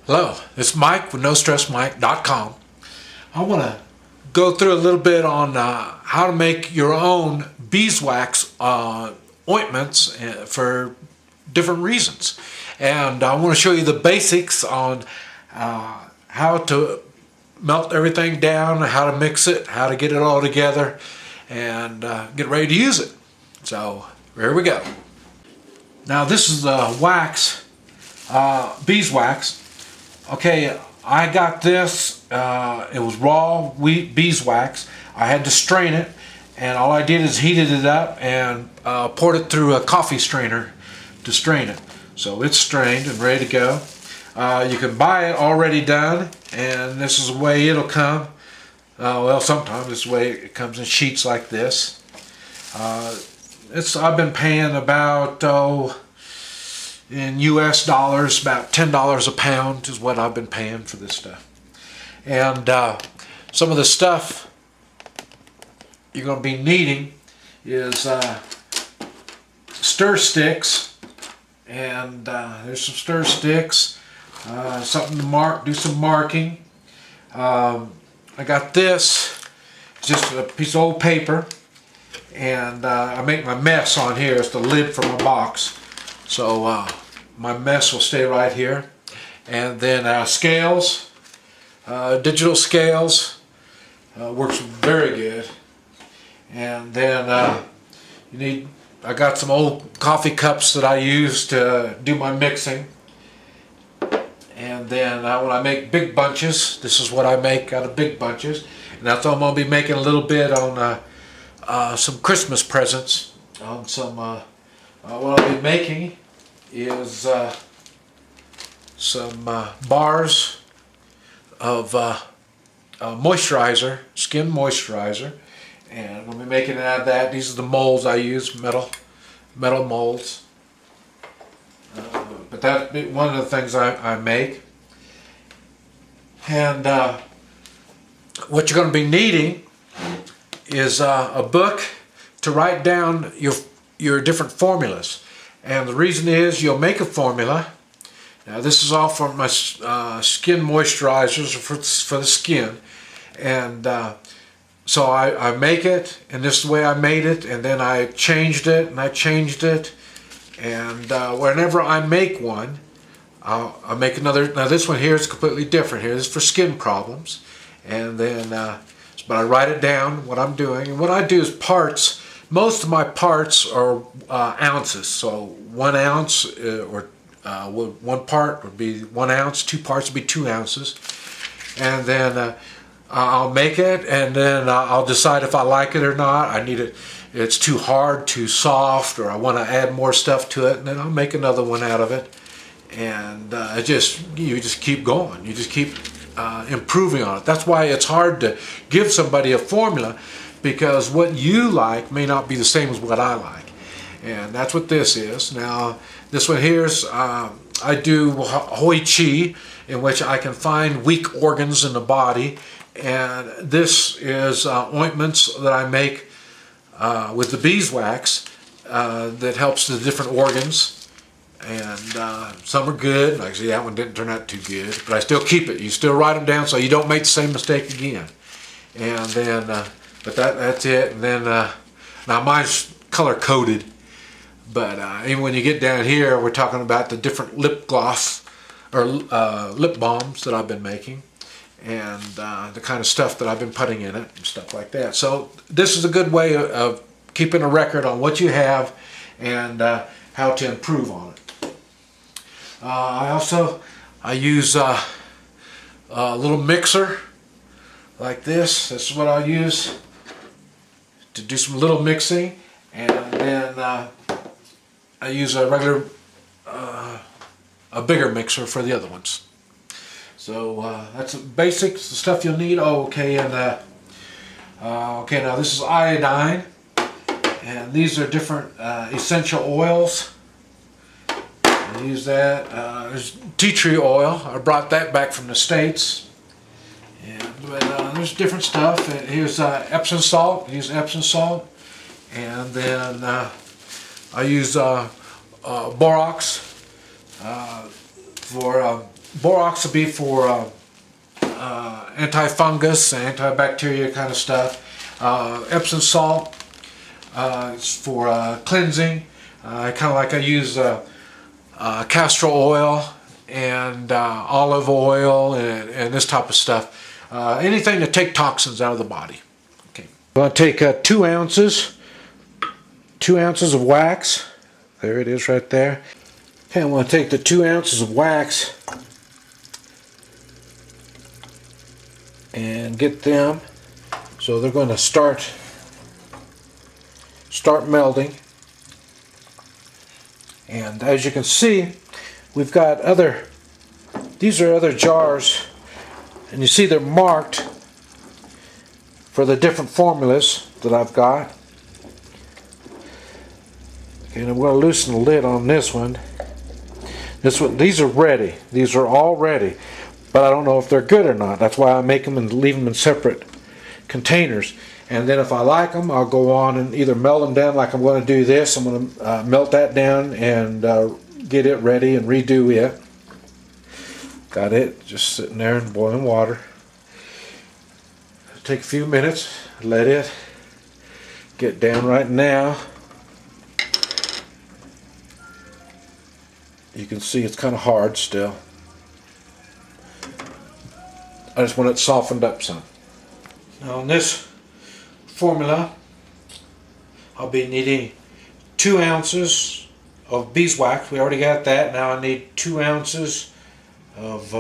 Hello, it's Mike with NoStressMike.com. I want to go through a little bit on how to make your own beeswax ointments for different reasons. And I want to show you the basics on how to melt everything down, how to mix it, how to get it all together, and get ready to use it. So here we go. Now this is the wax, beeswax. Okay, I got this, it was raw wheat beeswax. I had to strain it, and all I did is heated it up and poured it through a coffee strainer to strain it. So it's strained and ready to go. You can buy it already done, and this is the way it'll come. Well, sometimes this is the way it comes in sheets like this. I've been paying about, in US dollars, about $10 a pound is what I've been paying for this stuff. And some of the stuff you're going to be needing is stir sticks, and there's some stir sticks, something to do some marking. I got this, it's just a piece of old paper, and I make my mess on here. It's the lid for my box, so my mess will stay right here. And then scales, digital scales, works very good. And then I got some old coffee cups that I use to do my mixing. And then when I make big bunches, this is what I make out of big bunches. And that's what I'm going to be making a little bit on some Christmas presents. On some, what I'll be making is some bars of moisturizer, skin moisturizer, and we'll be making it out of that. These are the molds I use, metal molds. But that's one of the things I make. And what you're going to be needing is a book to write down your different formulas. And the reason is you'll make a formula. Now this is all for my skin moisturizers for the skin. And so I make it, and this is the way I made it, and then I changed it, and I changed it. And whenever I make one, I'll make another. Now this one here is completely different. Here this is for skin problems. And then, but I write it down, what I'm doing. And what I do is parts. Most of my parts are ounces, so 1 ounce or one part would be 1 ounce, 2 parts would be 2 ounces, and then I'll make it, and then I'll decide if I like it or not. I need it, it's too hard, too soft, or I want to add more stuff to it, and then I'll make another one out of it, and you just keep going. You just keep improving on it. That's why it's hard to give somebody a formula, because what you like may not be the same as what I like. And that's what this is. Now, this one here is, I do Hoi Chi, in which I can find weak organs in the body. And this is ointments that I make with the beeswax that helps the different organs. And some are good. Like, see, that one didn't turn out too good, but I still keep it. You still write them down so you don't make the same mistake again. And then, but that's it. And then, now mine's color coded, but even when you get down here, we're talking about the different lip gloss or lip balms that I've been making, and the kind of stuff that I've been putting in it and stuff like that. So this is a good way of keeping a record on what you have and how to improve on it. I use a little mixer like this. This is what I'll use to do some little mixing, and then I use a regular, a bigger mixer for the other ones. So that's the basics, the stuff you'll need. Oh, okay, and okay, now this is iodine, and these are different essential oils. I use that. There's tea tree oil. I brought that back from the States. But there's different stuff. Here's Epsom salt. I use Epsom salt. And then I use borax for borax will be for anti-fungus, antibacterial kind of stuff. Epsom salt is for cleansing. Kind of like I use castor oil and olive oil and this type of stuff. Anything to take toxins out of the body. Okay. I'm going to take 2 ounces of wax. There it is right there. Okay, I'm going to take the 2 ounces of wax and get them so they're going to start melting. And as you can see, we've got these are other jars, and you see they're marked for the different formulas that I've got. Okay, and I'm going to loosen the lid on this one. These are ready. These are all ready, but I don't know if they're good or not. That's why I make them and leave them in separate containers. And then if I like them, I'll go on and either melt them down like I'm going to do this. I'm going to melt that down and get it ready and redo it. Got it just sitting there in boiling water. Take a few minutes, let it get down. Right now you can see it's kind of hard still. I just want it softened up some. Now on this formula, I'll be needing 2 ounces of beeswax. We already got that. Now I need 2 ounces of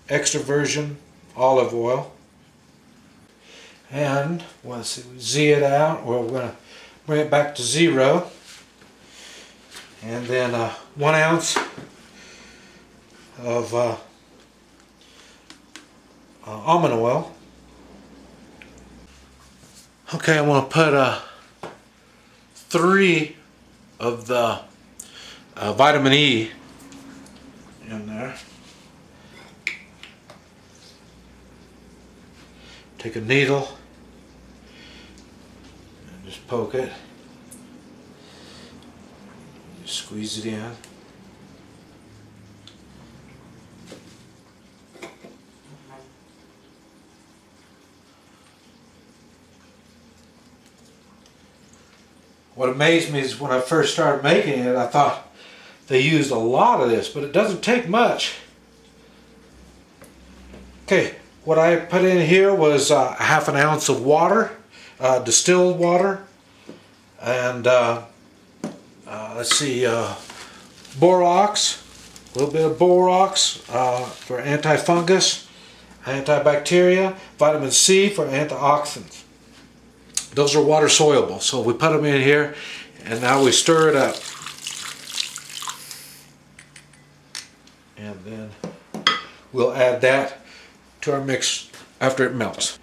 extra virgin olive oil. And once we Z it out, we're going to bring it back to 0. And then 1 ounce of almond oil. Okay, I'm going to put 3 of the vitamin E in there. Take a needle and just poke it. Squeeze it in. What amazed me is when I first started making it, I thought they used a lot of this, but it doesn't take much. Okay, what I put in here was ½ an ounce of water, distilled water, and let's see, borax, a little bit of borax for anti-fungus, antibacteria, vitamin C for antioxidants. Those are water soluble, so we put them in here and now we stir it up. And then we'll add that to our mix after it melts.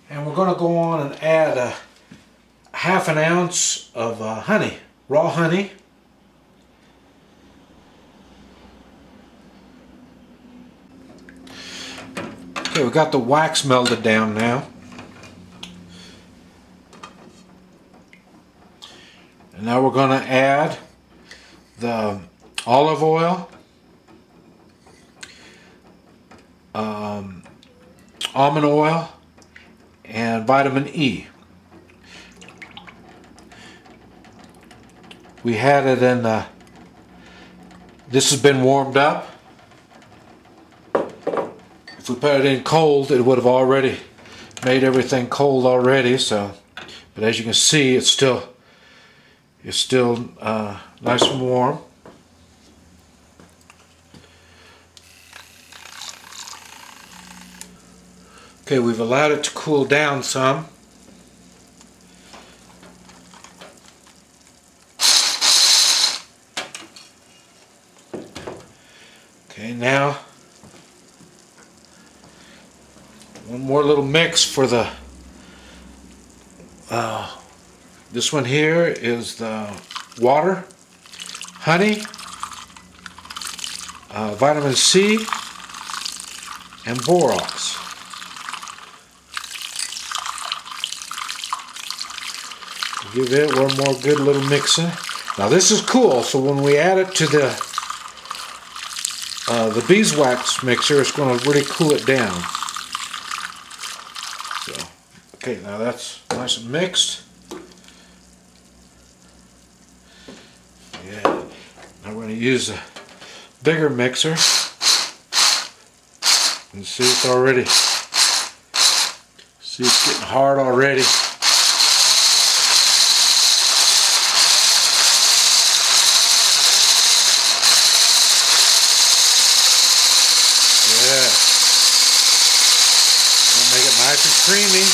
And we're going to go on and add ½ an ounce of honey, raw honey. Okay, we've got the wax melted down now. And now we're going to add the olive oil, almond oil, and vitamin E. We had it in this has been warmed up. If we put it in cold, it would have already made everything cold already. So, but as you can see, it's still nice and warm. Okay, we've allowed it to cool down some. Okay, now one more little mix for the this one here is the water, honey, vitamin C, and borax. Give it one more good little mix in. Now this is cool, so when we add it to the beeswax mixer is going to really cool it down. So, okay, now that's nice and mixed. Yeah, now we're going to use a bigger mixer. And see, it's already, see, it's getting hard already. Yeah, we'll make it nice and creamy.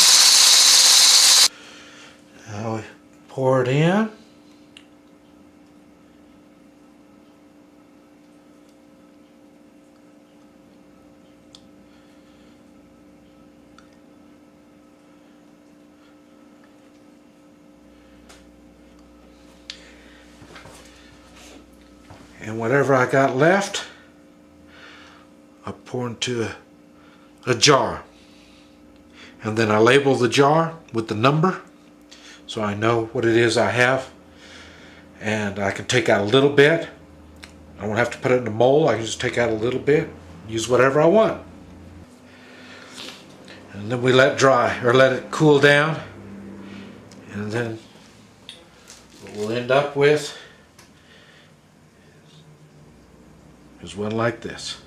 Now we pour it in. And whatever I got left, I pour into a jar. And then I label the jar with the number so I know what it is I have. And I can take out a little bit. I don't have to put it in a mold. I can just take out a little bit, use whatever I want. And then we let it dry, or let it cool down. And then what we'll end up with is one like this.